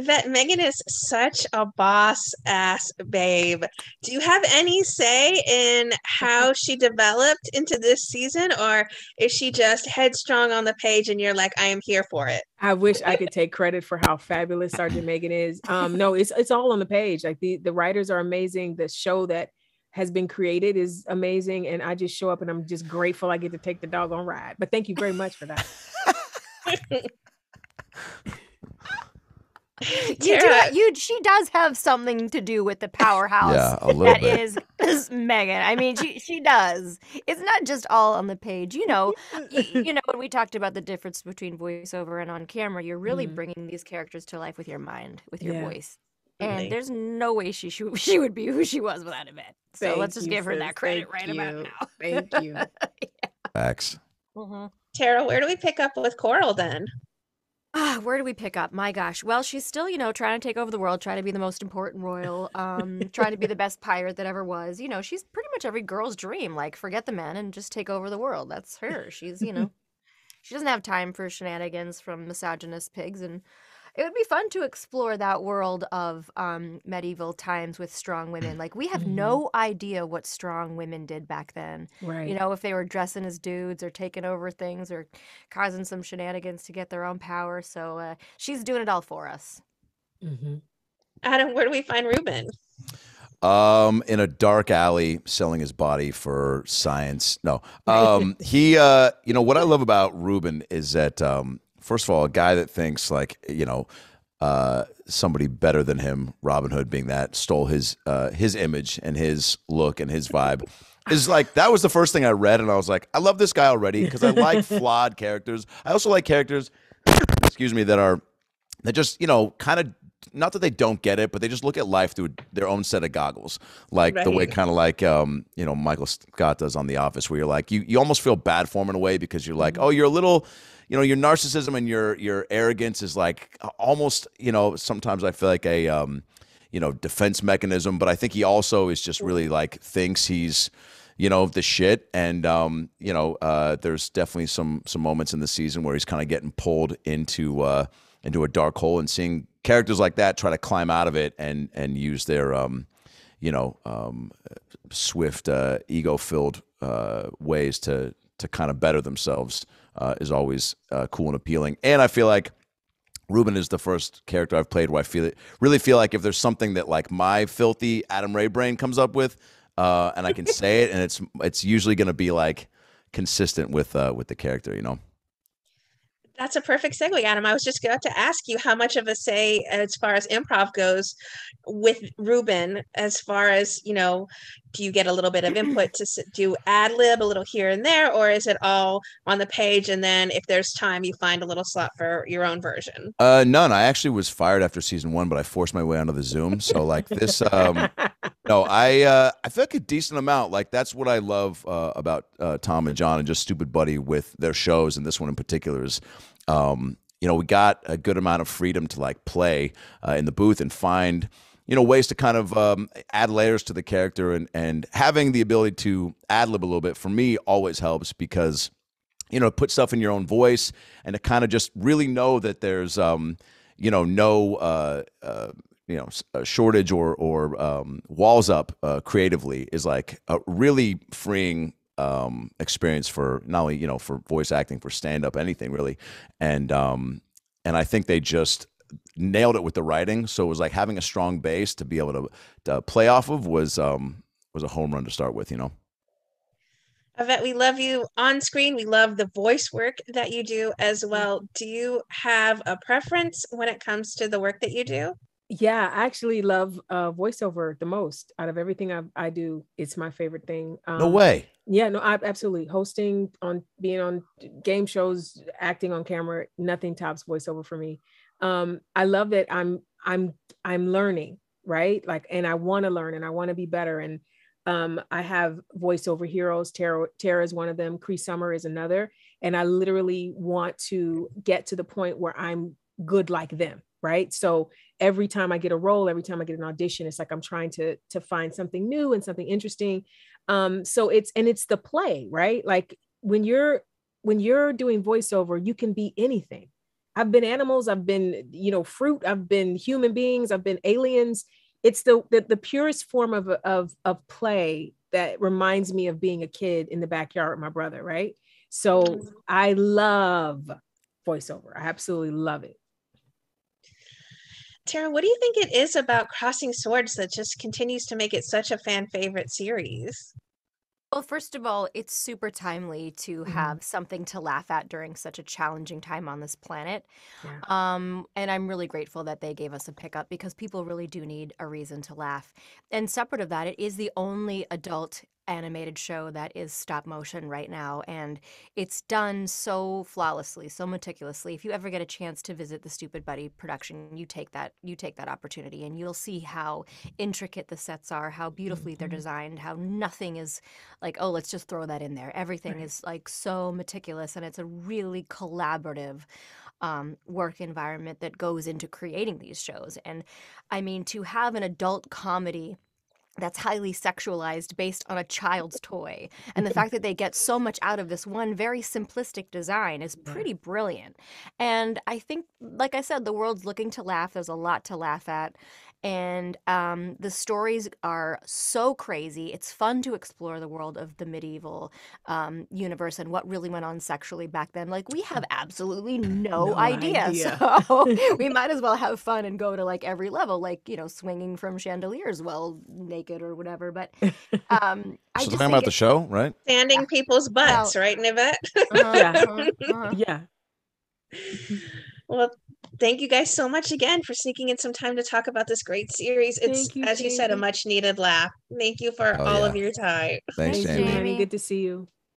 That Megan is such a boss ass babe. Do you have any say in how she developed into this season, or is she just headstrong on the page and you're like, I am here for it? I wish I could take credit for how fabulous Sergeant Megan is. No, it's all on the page. Like the writers are amazing. The show that has been created is amazing, and I just show up and I'm just grateful I get to take the doggone ride. But thank you very much for that. You do Tara, you she does have something to do with the powerhouse Yeah, a little that bit. is Megan. I mean, she does. It's not just all on the page. When we talked about the difference between voiceover and on camera, you're really Mhm. bringing these characters to life with your mind, with your Yeah. voice. And absolutely. there's no way she would be who she was without Yvette. So let's Thank just you, give her sis. that credit Thank right about you. now. Thank you. Facts. Mhm. Tara, where do we pick up with Coral then? Where do we pick up? My gosh. Well, she's still, trying to take over the world, trying to be the most important royal, trying to be the best pirate that ever was. She's pretty much every girl's dream. Like, forget the men and just take over the world. That's her. She doesn't have time for shenanigans from misogynist pigs. And it would be fun to explore that world of medieval times with strong women. Like, we have Mhm. no idea what strong women did back then. Right. If they were dressing as dudes or taking over things or causing some shenanigans to get their own power. So she's doing it all for us. Mhm. Adam, where do we find Ruben? In a dark alley selling his body for science. No. What I love about Ruben is that, first of all, a guy that thinks like, somebody better than him, Robin Hood being that, stole his image and his look and his vibe. Is like, that was the first thing I read, and I was like, I love this guy already because I like flawed characters. I also like characters, excuse me, that just, kind of, not that they don't get it, but they just look at life through their own set of goggles, like the way Right. kind of like Michael Scott does on The Office, where you're like, you almost feel bad for him in a way because you're like, oh, you're a little, your narcissism and your arrogance is like almost, sometimes I feel like a defense mechanism, but I think he also is just really like thinks he's the shit. And there's definitely some moments in the season where he's kind of getting pulled into a dark hole, and seeing characters like that try to climb out of it and use their swift ego filled ways to kind of better themselves is always cool and appealing. And I feel like Ruben is the first character I've played where really feel like if there's something that like my filthy Adam Ray brain comes up with, and I can say it, and it's usually going to be like consistent with the character. That's a perfect segue, Adam. I was just about to ask you how much of a say, as far as improv goes, with Ruben, as far as, do you get a little bit of input to do ad lib a little here and there, or is it all on the page and then if there's time, you find a little slot for your own version? None. I actually was fired after season one, but I forced my way onto the Zoom. So like this, no, I feel like a decent amount. Like that's what I love about Tom and John and just Stupid Buddy with their shows, and this one in particular is, we got a good amount of freedom to like play in the booth and find ways to kind of add layers to the character, and having the ability to ad lib a little bit for me always helps because put stuff in your own voice and to kind of just really know that there's no a shortage or walls up creatively is like a really freeing experience for not only for voice acting, for stand up, anything really. And I think they just nailed it with the writing, so it was like having a strong base to be able to play off of was a home run to start with. Yvette, we love you on screen. We love the voice work that you do as well. Do you have a preference when it comes to the work that you do? Yeah, I actually love voiceover the most out of everything I do. It's my favorite thing. No way. Yeah, no, I absolutely hosting, on being on game shows, acting on camera. Nothing tops voiceover for me. I love that I'm learning, right? Like, and I want to learn and I want to be better. And I have voiceover heroes. Tara is one of them. Cree Summer is another. And I literally want to get to the point where I'm good like them, right? So every time I get a role, every time I get an audition, it's like I'm trying to find something new and something interesting. So it's the play, right? Like when you're doing voiceover, you can be anything. I've been animals, I've been, fruit, I've been human beings, I've been aliens. It's the purest form of play that reminds me of being a kid in the backyard with my brother, right? So I love voiceover. I absolutely love it. Tara, what do you think it is about Crossing Swords that just continues to make it such a fan favorite series? Well, first of all, it's super timely to have something to laugh at during such a challenging time on this planet. Yeah. And I'm really grateful that they gave us a pickup because people really do need a reason to laugh. And separate of that, it is the only adult animated show that is stop motion right now, and it's done so flawlessly, so meticulously. If you ever get a chance to visit the Stupid Buddy production, you take that opportunity, and you'll see how intricate the sets are, how beautifully they're designed, how nothing is like, oh, let's just throw that in there. Everything is like so meticulous, and it's a really collaborative work environment that goes into creating these shows. And I mean, to have an adult comedy that's highly sexualized based on a child's toy, and the fact that they get so much out of this one very simplistic design is pretty brilliant. And I think, like I said, the world's looking to laugh. There's a lot to laugh at, and the stories are so crazy. It's fun to explore the world of the medieval universe and what really went on sexually back then. Like, we have absolutely no idea. So we might as well have fun and go to like every level, like, swinging from chandeliers while naked or whatever. But I So just talking think about the show, right? Sanding people's butts, right, Yvette? Yeah. Well, thank you guys so much again for sneaking in some time to talk about this great series. It's, Thank you, as you said, a Jamie. much needed laugh. Thank you for Oh, all yeah. of your time. Thanks, Thanks, Jamie. Jamie. Good to see you.